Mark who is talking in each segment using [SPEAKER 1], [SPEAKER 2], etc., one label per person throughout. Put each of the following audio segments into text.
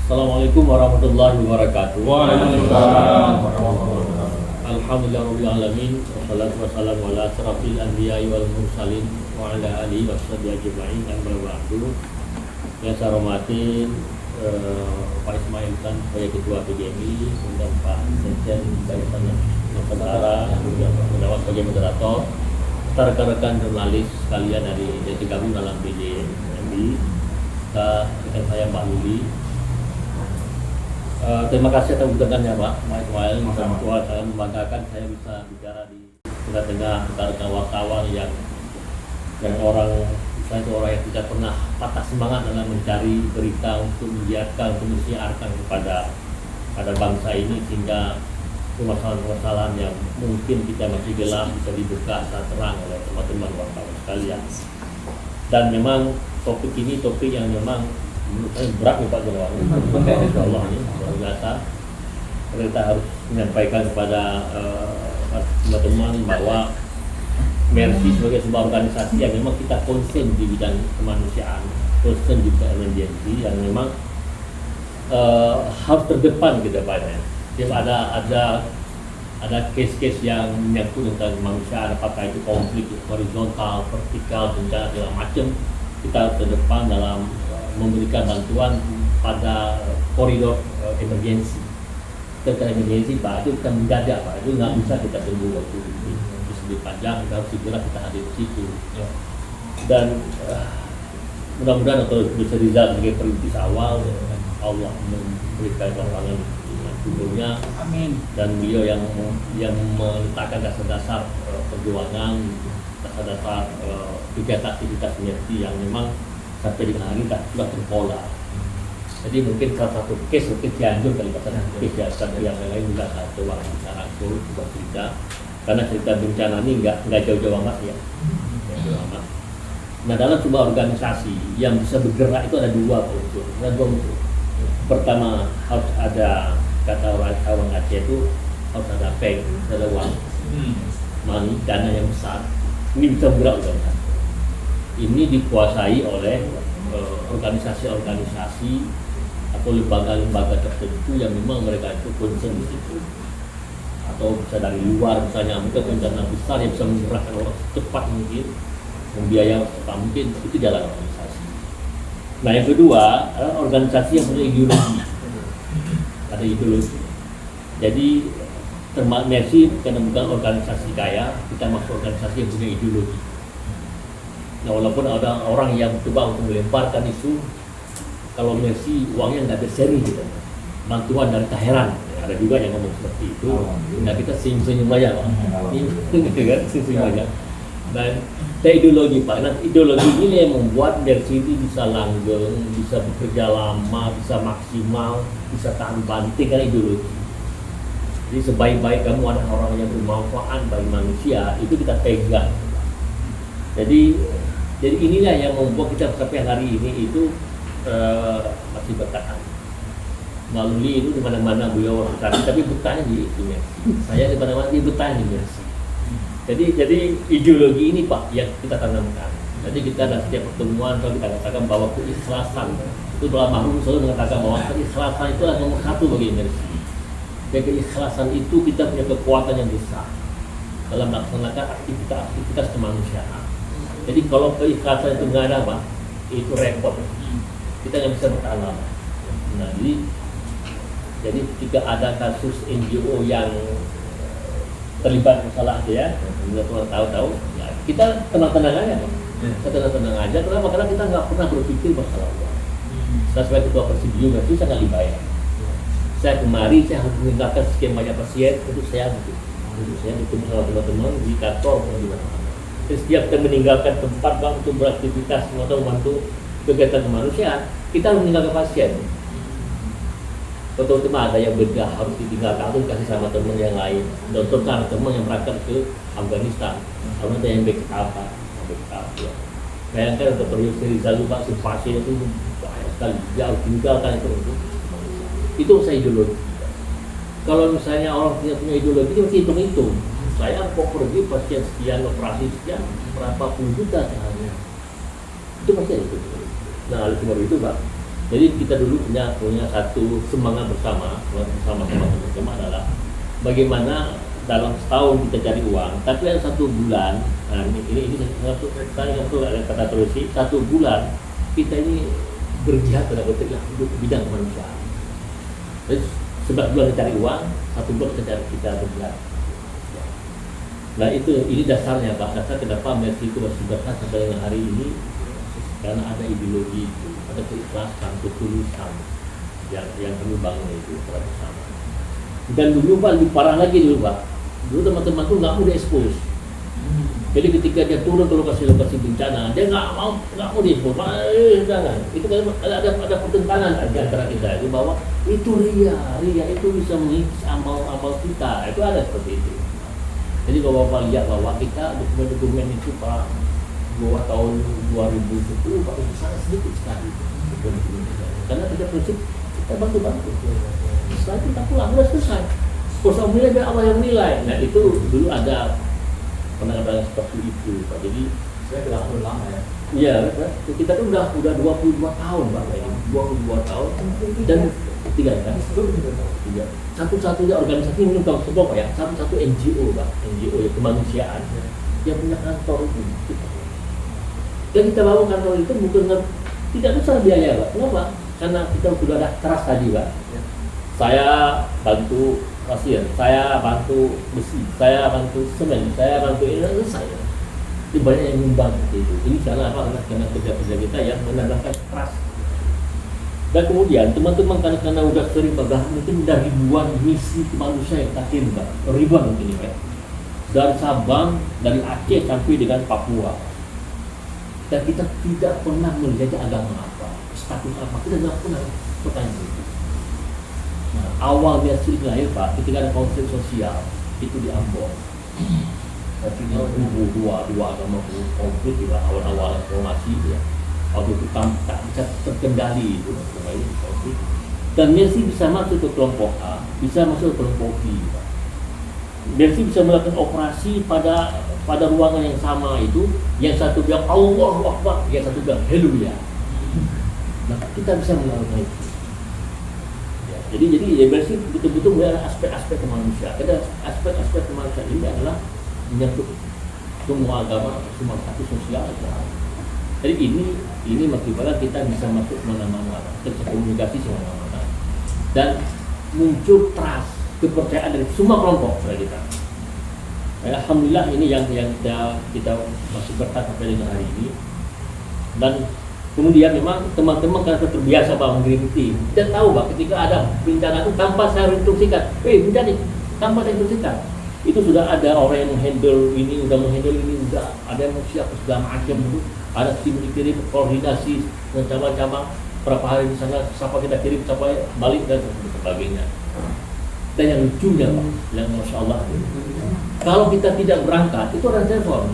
[SPEAKER 1] Assalamualaikum warahmatullahi wabarakatuh.
[SPEAKER 2] Waalaikumsalam warahmatullahi wabarakatuh.
[SPEAKER 1] Alhamdulillahirabbil alamin wassalatu wassalamu ala asrofil anbiya'i wal mursalin wa ala alihi washabihi ajma'in amma ba'du. Yang saya hormati Pak Ismail Khan sebagai Ketua PGMI, kemudian Pak Sekjen Yayasan Nusantara, kemudian Pak Gunawan sebagai moderator, serta rekan-rekan jurnalis sekalian dari yang tergabung dalam PGMI, rekan saya Mbak Luli. Terima kasih atas undangannya Pak Ismail. Saya membanggakan saya bisa bicara di tengah-tengah rekan-rekan wartawan yang orang, saya itu orang yang tidak pernah patah semangat dalam mencari berita untuk menyiarkan, untuk menyiarkan kepada bangsa ini, sehingga permasalahan-permasalahan yang mungkin kita masih gelap bisa dibuka secara terang oleh teman-teman wartawan sekalian. Dan memang topik ini topik yang memang menurut saya berat nih Pak Gunawan. Insya Allah ini luar biasa. Kita harus menyampaikan kepada teman-teman bahwa Mercy sebagai sebuah organisasi yang memang kita konsen di bidang kemanusiaan, konsen di bidang emergency, yang memang harus terdepan ke depannya. Jadi ada case-case yang menyangkut tentang kemanusiaan, apakah itu konflik horizontal, vertikal, bencana segala macam, kita harus terdepan dalam memberikan bantuan pada koridor emergency. Ketika emergency Pak, itu kita mendadak Pak, itu nggak bisa kita tunggu waktu itu lebih panjang, kita harus segera kita hadir di situ. Dan mudah-mudahan atau bisa Rizal sebagai perintis awal, Allah memberikan pertolongan gubernurnya, amin. Dan beliau yang meletakkan dasar-dasar perjuangan, dasar-dasar kegiatan aktivitas Mercy yang memang sampai dengan hari sudah terpola. Jadi mungkin salah satu case mungkin Cianjur kali pasal case yang lain juga saya coba bicara coba cerita, karena cerita bencana ini nggak jauh-jauh amat ya. Jauh amat. Nah, dalam sebuah organisasi yang bisa bergerak itu ada dua unsur. Pertama, harus ada, kata orang Aceh itu harus ada peng, ada uang, money, dana yang besar. Ini bisa bergerak organisasi. Ini dikuasai oleh organisasi-organisasi atau lembaga-lembaga tertentu yang memang mereka itu concern di situ. Atau bisa dari luar, misalnya mungkin bencana besar yang bisa menggerakkan orang cepat mungkin, membiayai cepat mungkin, itu jalan organisasi. Nah, yang kedua adalah organisasi yang punya ideologi. Ada ideologi. Jadi Mercy karena bukan organisasi kaya, kita masuk organisasi yang punya ideologi. Nah, walaupun ada orang yang coba untuk melemparkan isu kalau Mercy uangnya nggak berseri gitu, bantuan dari Teheran, ada juga yang ngomong seperti itu. Nah, kita senyum-senyum aja Pak, kan senyum aja. Dan ideologi Pak, nah ideologi ini yang membuat Mercy ini bisa langgeng, bisa bekerja lama, bisa maksimal, bisa tahan banting karena ideologi. Jadi sebaik-baik kamu ada orang yang bermanfaat bagi manusia, itu kita pegang. Jadi inilah yang membuat kita sampai hari ini itu masih bertahan. Melalui itu di mana-mana beliau bertahan, tapi bertahan di Mercy. Saya di mana-mana dia bertahan di Mercy. Jadi ideologi ini Pak yang kita tanamkan. Jadi kita dalam setiap pertemuan kalau kita katakan bahwa keikhlasan itu dalam Mahrum selalu mengatakan bahwa keikhlasan itu adalah nomor satu bagi Mercy. Dan keikhlasan itu kita punya kekuatan yang besar dalam melaksanakan aktivitas kemanusiaan. Jadi kalau keikhlasan itu nggak ada Pak, itu repot. Kita nggak bisa bertahan lama. Nah, jadi jika ada kasus NGO yang terlibat masalah ya, kita tahu, ya, kita tenang-tenang aja Pak. Kita tenang-tenang aja. Kenapa? Karena kita nggak pernah berpikir masalah uang. Saya sebagai ketua presidium itu saya nggak dibayar. Saya kemari, saya harus meninggalkan sekian banyak pasien, itu saya bertemu sama teman-teman di kantor atau di mana-mana. Setiap kita meninggalkan tempat Bang untuk beraktivitas atau membantu kegiatan kemanusiaan, kita harus meninggalkan pasien. Teman-teman ada yang bedah harus ditinggalkan atau dikasih sama teman yang lain. Contohnya teman yang berangkat ke Afghanistan, ada yang backup ya. Bayangkan Dr. Yusri Rizal Pak, si pasien itu banyak sekali, dia harus tinggalkan itu saya ideologi. Kalau misalnya orang tidak punya ideologi, dia mesti hitung-hitung. Saya kok pergi pasien sekian, operasi sekian, berapa puluh juta sehari. Itu masih ada itu. Nah, oleh sebab itu Pak, Jadi kita dulu punya satu semangat bersama teman-teman adalah bagaimana dalam setahun kita cari uang, tapi ada 1 bulan. Nah, ini satu kata terusi 1 bulan kita ini berjihad pada bidang kemanusiaan. Jadi 11 bulan kita cari uang, 1 bulan kita berjihad. Nah ini dasarnya Pak, dasar kenapa Mercy itu masih bertahan sampai dengan hari ini, karena ada ideologi itu, ada keikhlasan, ketulusan yang kami bangun itu bersama. Dan dulu Pak lebih parah lagi dulu Pak, dulu teman-teman tuh nggak mau diekspos. Jadi ketika dia turun ke lokasi-lokasi bencana, dia nggak mau diekspos. Jangan, itu kan ada pertentangan di antara kita itu bahwa itu ria itu bisa mengikis amal kita, itu ada seperti itu. Jadi kalau Bapak lihat bahwa kita dokumen itu Pak, bahwa tahun 2010 Pak itu sangat sedikit sekali karena kita prinsip kita bantu-bantu. Setelah itu kita pulang sudah selesai. Kosong nilai biar Allah yang nilai. Nah itu dulu ada penanganan seperti itu Pak. Jadi
[SPEAKER 2] Saya tidak perlu lama ya.
[SPEAKER 1] iya, kita tuh udah 22 tahun Pak, 22 tahun dan 3 kan? 3. Satu-satunya organisasi ini kalau sebut Pak ya, satu NGO Pak, NGO ya kemanusiaan yang punya kantor itu. Dan kita bangun kantor itu bukan tidak besar biaya Pak. Kenapa? Karena kita sudah ada trust tadi Pak. Saya bantu pasir, saya bantu besi, saya bantu semen, saya bantu ini, saya. Itu banyak yang menyumbang itu. Ini karena apa? Karena kerja-kerja kita yang menanamkan trust. Dan kemudian teman-teman karena udah sering pegang mungkin dari ribuan misi kemanusiaan yang kita kirim Pak, ribuan mungkin Pak. Dari Sabang, dari Aceh sampai dengan Papua. Dan kita tidak pernah melihat agama apa, status apa, kita tidak pernah bertanya itu. Nah, awal Mercy lahir Pak, ketika ada konflik sosial itu di Ambon. Tapi dua agama konflik juga awal-awal reformasi ya. Waktu itu tak bisa terkendali itu konflik. Dan Mercy bisa masuk ke kelompok A, bisa masuk ke kelompok B. Mercy bisa melakukan operasi pada ruangan yang sama itu, yang satu bilang Allahu Akbar, yang satu bilang Haleluya. Nah, kita bisa melakukan itu. Ya, jadi Mercy betul-betul melihat aspek-aspek kemanusiaan. Ada aspek-aspek kemanusiaan ini adalah menyangkut semua agama, semua status sosial. Jadi ini mengakibatkan kita bisa masuk mana-mana, kita komunikasi semana-mana, dan muncul trust, kepercayaan dari semua kelompok pada kita. Alhamdulillah ini yang kita masih bertahan sampai dengan hari ini. Dan kemudian memang teman-teman karena terbiasa Pak mengirim tim, kita tahu Pak ketika ada bencana itu tanpa saya instruksikan, bencana tanpa saya instruksikan. Itu sudah ada orang yang menghandle ini, udah ada yang siap segala macam itu, ada tim dikirim koordinasi dengan cabang-cabang berapa hari di sana, siapa kita kirim, siapa balik dan sebagainya. Dan yang lucunya Pak, yang Masya Allah, kalau kita tidak berangkat itu orang telepon,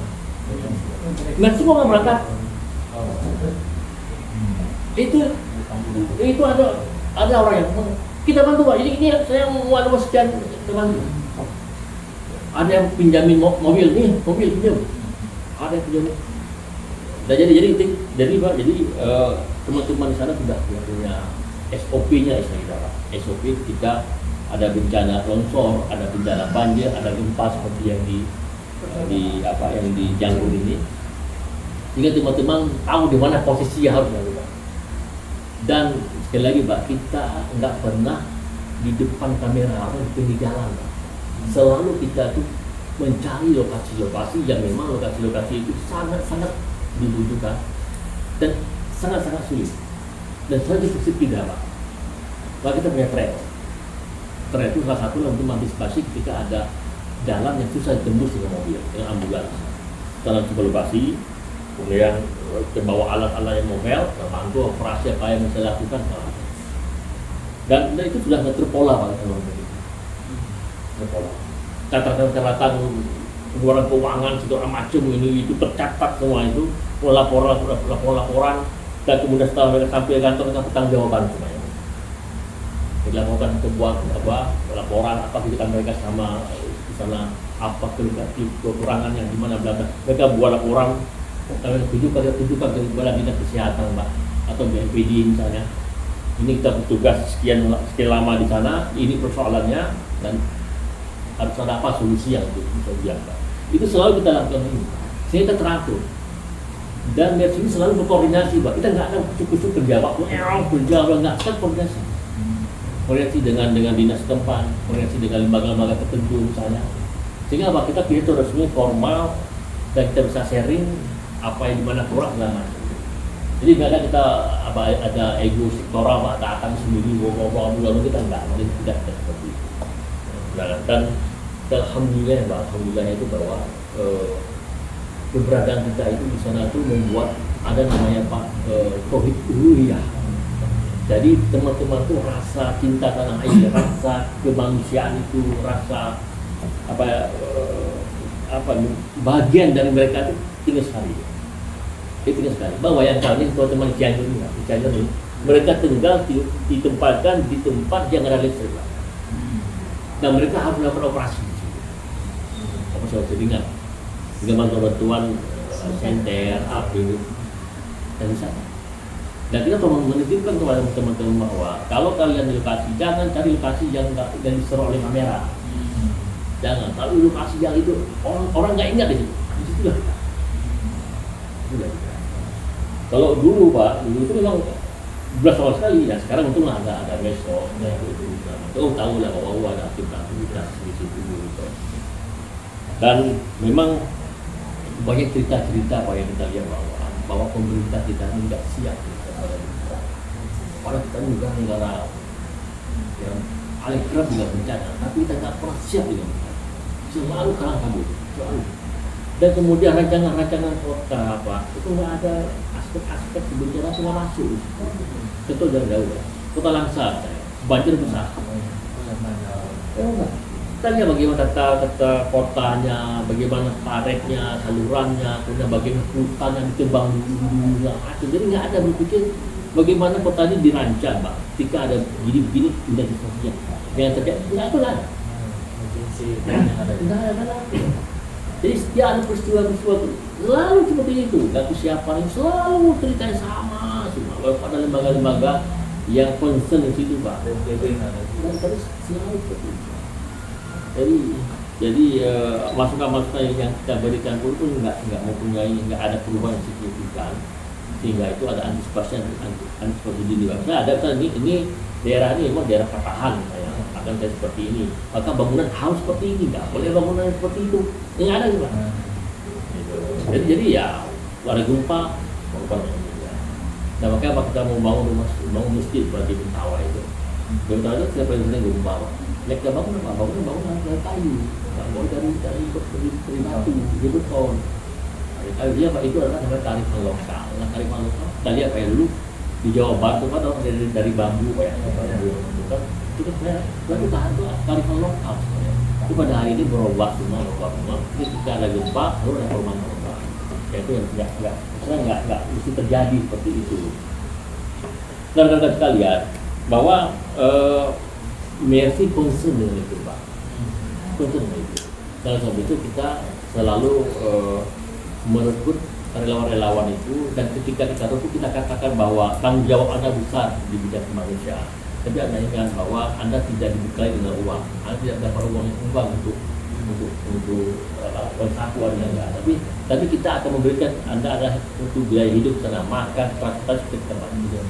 [SPEAKER 1] nggak semua nggak berangkat. Itu ada orang yang kita bantu Pak. Jadi ini saya mau ada sekian teman. Ada yang pinjamin mobil nih, mobil pinjam. Ada yang pinjam. Nah, jadi Pak, teman-teman di sana sudah punya SOP-nya istilah Pak. SOP ketika ada bencana longsor, ada bencana banjir, ada gempa seperti yang di Janggur ini. Sehingga teman-teman tahu di mana posisinya harus dilakukan. Dan sekali lagi Pak, kita nggak pernah di depan kamera atau di pinggir jalan Pak. Selalu kita tuh mencari lokasi-lokasi yang memang lokasi-lokasi itu sangat-sangat dibutuhkan dan sangat-sangat sulit. Dan sangat difisik tidak Pak. Pak, kita punya trail itu salah satu untuk mengantisipasi ketika ada jalan yang susah ditembus dengan mobil, dengan ambulans. Dalam sebuah lokasi, kemudian membawa alat-alat yang mobile, membantu operasi apa yang bisa dilakukan. Dan itu sudah terpola Pak. Catatan pengeluaran keuangan segala macam ini itu tercatat semua itu, laporan dan kemudian setelah mereka sampai kantor mereka bertanggung jawaban semuanya. Dilakukan sebuah laporan apa kegiatan mereka sama di sana, apa kekurangan yang di mana belakang. Mereka buat laporan tunjukkan ke Badan Dinas Kesehatan Pak atau BNPD misalnya. ini kita bertugas sekian lama di sana, ini persoalannya dan harus ada apa solusi yang bisa diangkat. Itu selalu kita lakukan ini, sehingga kita teratur. Dan dari sini selalu berkoordinasi, Pak. Kita nggak ada cukup kerja, Pak. Kerja nggak, kita koordinasi. Koordinasi dengan dinas setempat, koordinasi dengan lembaga-lembaga tertentu misalnya. Sehingga apa, kita itu resmi formal dan kita bisa sharing apa yang dimana kurang dan macam. Jadi nggak ada kita ada ego sektoral, Pak, tak akan sendiri lalu kita nggak tidak seperti itu. Dan alhamdulillah, Pak, alhamdulillah itu bahwa keberadaan kita itu di sana itu membuat ada namanya Pak tauhid uluhiyah. Jadi teman-teman tuh rasa cinta tanah air, rasa kemanusiaan itu, rasa bagian dari mereka itu tinggi sekali. Itu tinggi sekali. Bahwa yang kali ini teman-teman Cianjur ini, mereka tinggal ditempatkan di tempat yang ada listrik. Dan mereka harus melakukan operasi. Apa saya ingat? Dengan bantuan senter, api, dan di sana. Dan kita menitipkan kepada teman-teman bahwa kalau kalian di lokasi, jangan cari lokasi yang diserang oleh kamera. Jangan. Kalau lokasi yang itu orang nggak ingat di situ lah. Kalau dulu, Pak, dulu itu memang belas awal sekali. Ya sekarang untung ada besok. Tahu lah bahwa ada aktivitas di situ. Gitu. Dan memang banyak cerita-cerita Pak yang kita lihat bahwa pemerintah kita ini tidak siap. Padahal kita juga negara yang paling kerap dengan bencana, tapi kita tidak pernah siap dengan bencana. Selalu kalah kabur, selalu. Dan kemudian rancangan kota itu nggak ada aspek-aspek bencana semua masuk. Contoh dari jauh, Kota Langsa, banjir besar. Kita lihat bagaimana tata kotanya, bagaimana paretnya, salurannya, kemudian bagaimana hutan yang ditebang dulu. Jadi nggak ada berpikir bagaimana kota ini dirancang, Pak. Ketika ada begini identitasnya, yang terjadi nggak ada. Nggak ada. Jadi setiap ada peristiwa selalu seperti itu. Dan kesiapan itu selalu ceritanya sama semua. Kalau ada lembaga-lembaga yang concern di situ, Pak. Dan terus selalu seperti itu. Jadi masukan-masukan yang kita berikan pun nggak ada perubahan signifikan, sehingga itu ada antisipasi dini. Nah, ada kan ini daerah ini memang daerah patahan, akan seperti ini. Maka bangunan harus seperti ini, nggak boleh bangunan seperti itu. Ini ada juga. Jadi ya ada gempa, nah makanya kita mau bangun masjid bagi Bentawa itu. Bentawa itu tidak pernah gempa. Mereka bangun dari kayu, nggak boleh dari batu, dari beton. Dia Pak itu adalah namanya kearifan lokal. Nah kearifan lokal, kita lihat kayak dulu di Jawa Barat itu kan dari bambu kayak itu kan berarti tahan tuh kearifan lokal. Tapi pada hari ini berubah semua. Ketika ada gempa, lalu ada perumahan lokal. Itu yang nggak mesti terjadi seperti itu. Dan kita lihat bahwa Mercy concern dengan itu, Pak. Concern dengan itu. Dalam sebab itu kita selalu merekrut relawan-relawan itu, dan ketika kita rekrut kita katakan bahwa tanggung jawab Anda besar di bidang kemanusiaan. Tapi Anda ingat bahwa Anda tidak dibekali dengan uang. Anda tidak dapat uang untuk persatuan yang enggak. Tapi kita akan memberikan Anda ada untuk biaya hidup sana, makan, transportasi ke tempat hidup.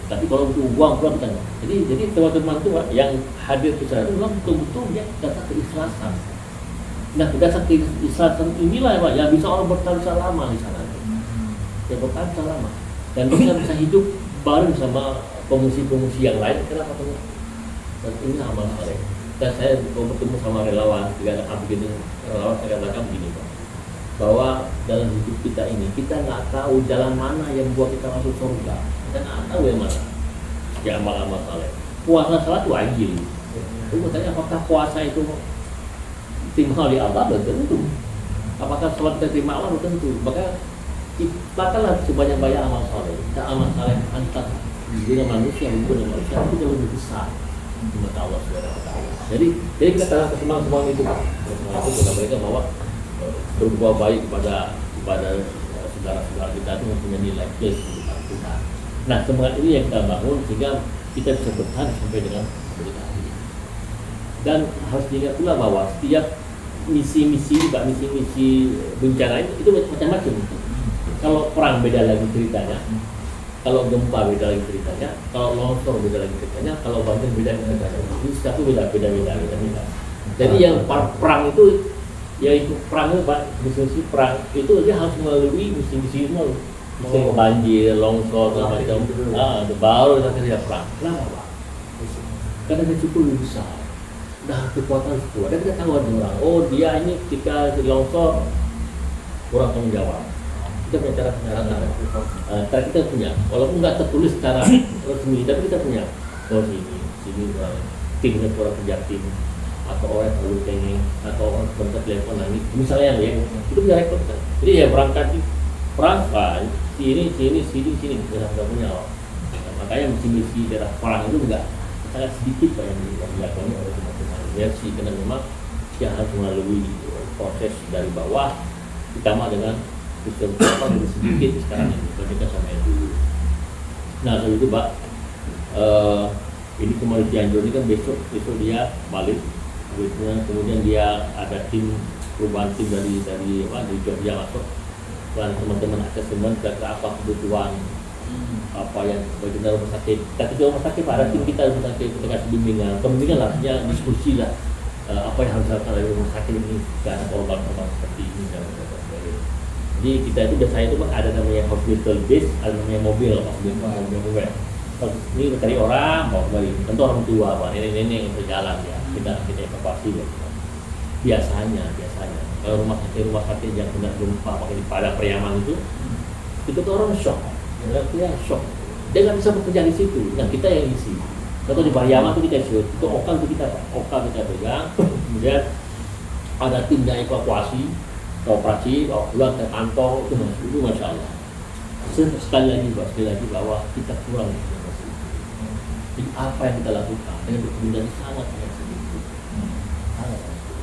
[SPEAKER 1] Tapi kalau untuk uang kita enggak. Jadi teman-teman itu yang hadir ke sana itu betul-betul dia dasar keikhlasan. Nah, dasar keikhlasan inilah Pak yang bisa orang bertahan lama di sana. Ya bertahan lama. Dan bisa hidup bareng sama pengungsi-pengungsi yang lain. Kenapa tuh? Dan ini amal saleh. Dan saya mau bertemu sama relawan, relawan saya katakan begini Pak, bahwa dalam hidup kita ini kita nggak tahu jalan mana yang buat kita masuk surga. Kita nggak tahu yang mana. Ya amal-amal saleh. Puasa salat wajib. Itu katanya apakah puasa itu terima oleh Allah? Belum tentu. Apakah salat terima Allah? Belum tentu. Maka ciptakanlah sebanyak-banyak amal saleh. Kita amal saleh antar dengan manusia itu jauh lebih besar di mata Allah Subhanahu wa taala. Jadi kita tanam kesemangan itu Pak. Kesemangan itu kepada mereka bahwa berbuat baik kepada saudara-saudara kita itu mempunyai nilai plus di depan kita. Nah, semangat ini yang kita bangun sehingga kita bisa bertahan sampai dengan kemerdekaan ini. Dan harus diingat pula bahwa setiap misi-misi bencana itu macam-macam. Kalau perang beda lagi ceritanya, kalau gempa beda lagi ceritanya, kalau longsor beda lagi ceritanya, kalau banjir beda lagi ceritanya. Ini satu beda. Jadi yang perang itu, yaitu perang itu misi perang itu dia harus melalui misi-misi semua. Misalnya banjir, longsor, macam baru nanti dia perang. Kenapa Pak? Karena dia cukup lebih besar. Dah kekuatan cukup. Dan kita tahu ada orang, oh dia ini ketika longsor kurang tanggung jawab. Kita punya cara penyarangan. Cara kita punya, walaupun nggak tertulis secara resmi, tapi kita punya. Oh sini timnya kurang kerja tim, atau orang terlalu cengeng, atau orang sebentar telepon lagi. Misalnya ya, itu punya rekod kan. Jadi ya berangkat perang, sini, kita sudah punya. Makanya misi daerah perang itu juga sangat sedikit Pak yang dilakukan oleh teman-teman versi, karena memang dia harus melalui proses dari bawah, ditambah dengan sistem apa lebih sedikit sekarang ini dibandingkan sama yang dulu. Nah soal itu Pak, ini kemarin Cianjur ini kan besok dia balik, kemudian dia ada tim perubahan tim dari Jogja masuk, dan teman-teman asesmen kira-kira apa kebutuhan apa yang bagian rumah sakit. Tapi rumah sakit ada tim kita rumah sakit kita kasih bimbingan lah, artinya diskusi lah apa yang harus dilakukan dari rumah sakit ini karena korban-korban seperti ini dan sebagainya. Jadi kita itu biasanya itu ada namanya hospital base, ada namanya mobil. Ini cari orang bawa kembali, tentu orang tua Pak, nenek-nenek yang berjalan ya kita evakuasi ya. Biasanya kalau rumah sakit yang kena gempa pakai pada Priaman itu tuh orang shock. Dia shock, dia nggak bisa bekerja di situ. Nah kita yang isi. Contoh di Pariaman itu kita isi, itu okal itu kita pegang. Kemudian ada tim yang evakuasi, operasi, bawa pulang ke kantong itu masya Allah. Sekali lagi bahwa kita kurang. Jadi apa yang kita lakukan dengan dokumen sangat sedikit. Sangat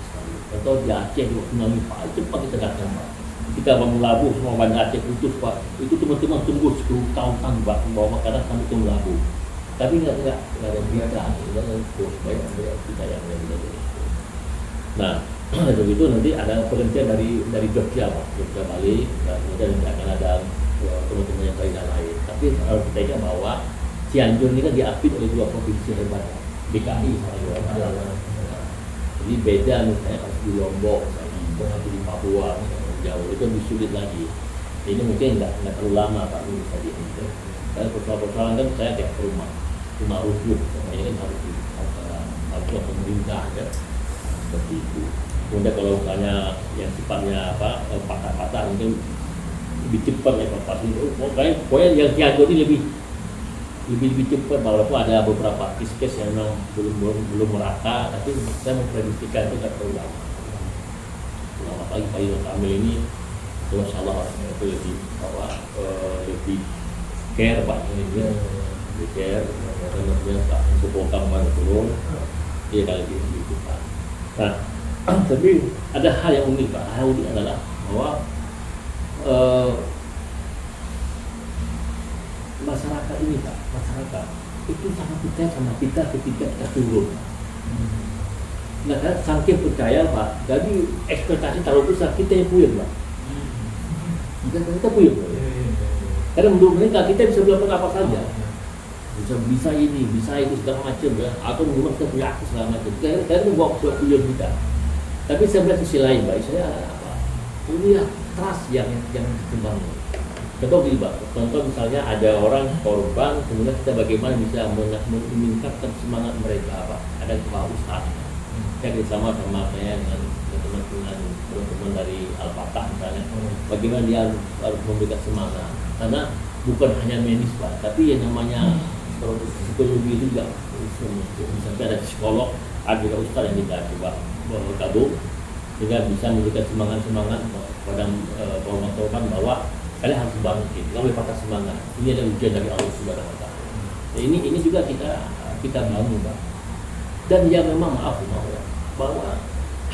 [SPEAKER 1] sekali. Contoh di Aceh di tsunami Pak, cepat kita datang Pak. Kita bangun Labu, semua bandar Aceh putus Pak. Itu teman-teman tunggu 10 tahun Pak membawa makanan sampai ke Labu. Tapi nggak ada berita, nggak ada post baik kita yang ada. Nah, begitu nanti ada penghentian dari Jogja Pak, Jogja balik, dan kemudian akan ada teman-teman yang lain. Tapi harus kita ingat bahwa Cianjur ini kan diapit oleh 2 provinsi hebat, DKI sama Jawa. Jadi beda misalnya kalau di Lombok, atau di Papua, jauh itu lebih sulit lagi. Ini mungkin nggak terlalu lama Pak ini bisa dihitung. Karena persoalan kan saya kayak rumah rusuh, ini kan harus pemerintah ya seperti itu. Kemudian kalau misalnya yang sifatnya patah-patah mungkin lebih cepat evakuasi. Pokoknya yang Cianjur ini lebih cepat, walaupun ada beberapa case yang memang belum merata, tapi saya memprediksikan itu nggak terlalu lama. Apalagi Pak Ridwan Kamil ini, Masya Allah itu lebih care Pak ini dia, lebih care, karena dia tak membongkar mana turun, dia kali itu Pak. Nah, tapi ada hal yang unik Pak. Hal unik adalah bahwa masyarakat ini Pak, itu sangat percaya sama kita ketika kita turun. Nah, saking percaya Pak, jadi ekspektasi terlalu besar, kita yang puyeng Pak. Kita puyeng. Karena menurut mereka kita bisa melakukan apa saja, bisa ini, bisa itu segala macam ya, atau menurut kita punya akses segala macam. Karena itu bawa puyeng kita. Tapi sebelah sisi lain Pak, saya apa? Ini trust yang dikembangkan. Contoh misalnya ada orang korban, kemudian kita bagaimana bisa meningkatkan semangat mereka Pak. Ada kepala Ustaz. Saya bersama saya dengan teman-teman dari Al-Fatah misalnya, bagaimana dia harus memberikan semangat, karena bukan hanya medis Pak, tapi yang namanya psikologi itu juga misalnya ada psikolog, ada juga ustaz yang kita coba bergabung sehingga bisa memberikan semangat kepada korban-korban bahwa kalian harus bangkit, nggak boleh patah semangat. Ini ada ujian dari Allah Subhanahu Wa Taala. Ini juga kita bangun Pak. Dan ya memang maaf ya, bahwa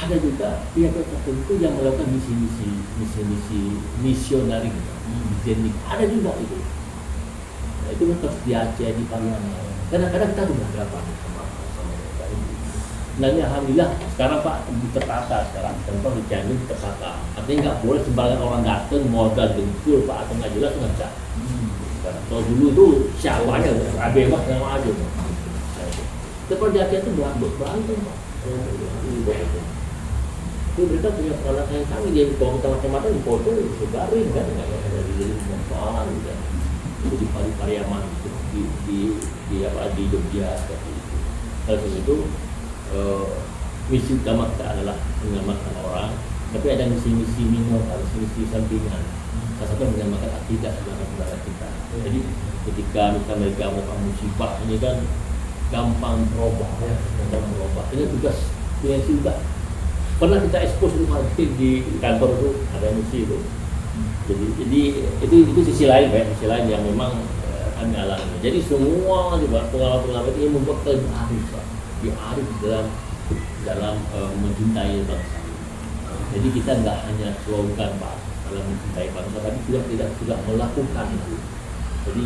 [SPEAKER 1] ada juga pihak tertentu yang melakukan misi misionaris, ada juga itu. Itu kan di Aceh, di Pariaman, Kadang-kadang kita sudah berhadapan sama mereka ini. Nah ini alhamdulillah sekarang Pak tertata sekarang, contoh di Cianjur tertata. Artinya nggak boleh sembarangan orang datang modal dengkul Pak atau nggak jelas nggak bisa. Kalau dulu tuh siapa aja, bebas sama aja. Perjanjian itu berantem Pak. Itu mereka punya pengalaman yang kami dia kalau kita macam-macam di foto sebarin kan nggak ada di persoalan gitu. Jadi Pariaman di apa di Jogja seperti itu. Kalau itu misi utama kita adalah menyelamatkan orang, tapi ada misi-misi minor, misi-misi sampingan. Salah satu menyelamatkan akidah saudara-saudara kita. Jadi ketika misalnya mereka mau musibah ini kan gampang berubah ya, gampang berubah. Ini tugas yang juga pernah kita expose di kantor itu ada misi itu. Jadi itu sisi lain ya, sisi lain yang memang kami alami. Jadi semua pengalaman-pengalaman ini membuat kita diarif dalam mencintai bangsa. Jadi kita nggak hanya slogan Pak dalam mencintai bangsa, tapi sudah melakukan itu. Jadi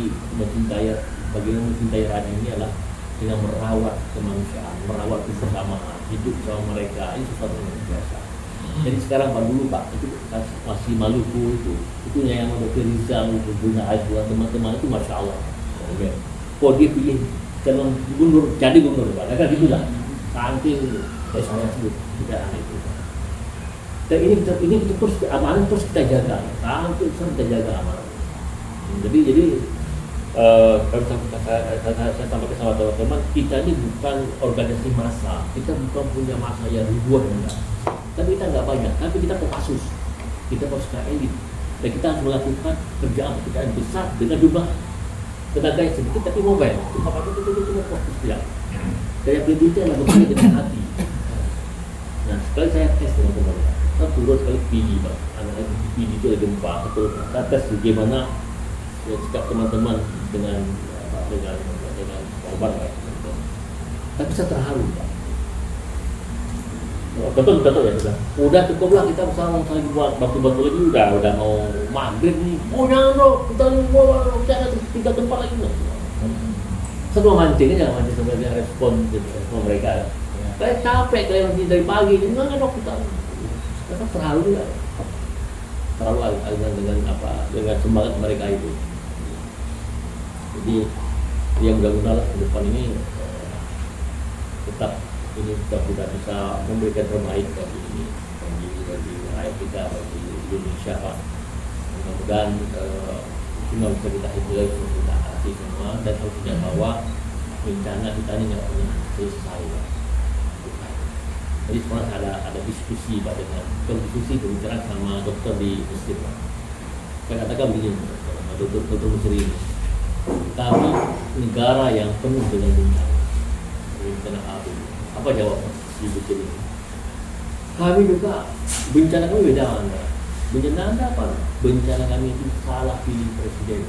[SPEAKER 1] bagaimana mencintai raja ini adalah dengan merawat kemanusiaan, merawat kebersamaan, hidup sama mereka, ini sesuatu yang biasa. Jadi sekarang Pak dulu Pak itu masih Maluku itu yang Dr. Rizal itu punya buat teman-teman itu masya Allah. Oke. Kok dia pilih calon gubernur jadi gubernur Pak, kan gitu lah. Saking saya sebut tidak aneh itu. Dan ini terus amanah terus kita jaga, sampai terus kita jaga amanah. Jadi kalau saya sampaikan sama teman-teman, kita ini bukan organisasi massa, kita bukan punya massa yang ribuan enggak. Tapi kita nggak banyak, tapi kita Kopassus, kita Kopassus elit, dan kita harus melakukan pekerjaan besar dengan jumlah tenaga yang sedikit tapi mobile. Itu apa itu fokus ya. Daya beli itu adalah bekerja dengan hati. Nah sekali saya tes teman-teman, saya turun sekali PD Pak, anak PD itu ada gempa, saya tes bagaimana ya, sikap teman-teman dengan korban Pak. Tapi saya terharu Pak. Betul ya udah cukuplah kita bersama saling buat batu-batu lagi udah mau maghrib nih jangan bro kita tiga tempat lagi loh semua mancing sebenarnya respon mereka saya capek kalian masih dari pagi enggak dok kita terlalu juga terlalu dengan semangat mereka itu. Jadi yang mudah-mudahan ke depan ini tetap ini kita sudah bisa memberikan terbaik bagi rakyat kita, bagi Indonesia Pak. Mudah-mudahan semua bisa kita hidup, kita hati semua dan harus ingat bahwa bencana kita ini nggak pernah selesai Pak. Jadi sekarang ada diskusi Pak dengan diskusi berbicara sama dokter di Mesir Pak. Saya katakan begini, dokter Mesir ini, kami negara yang penuh dengan bencana alam. Apa jawabnya di buku ini? Kami juga bencana kami beda Anda. Bencana Anda apa? Bencana kami itu salah pilih presiden.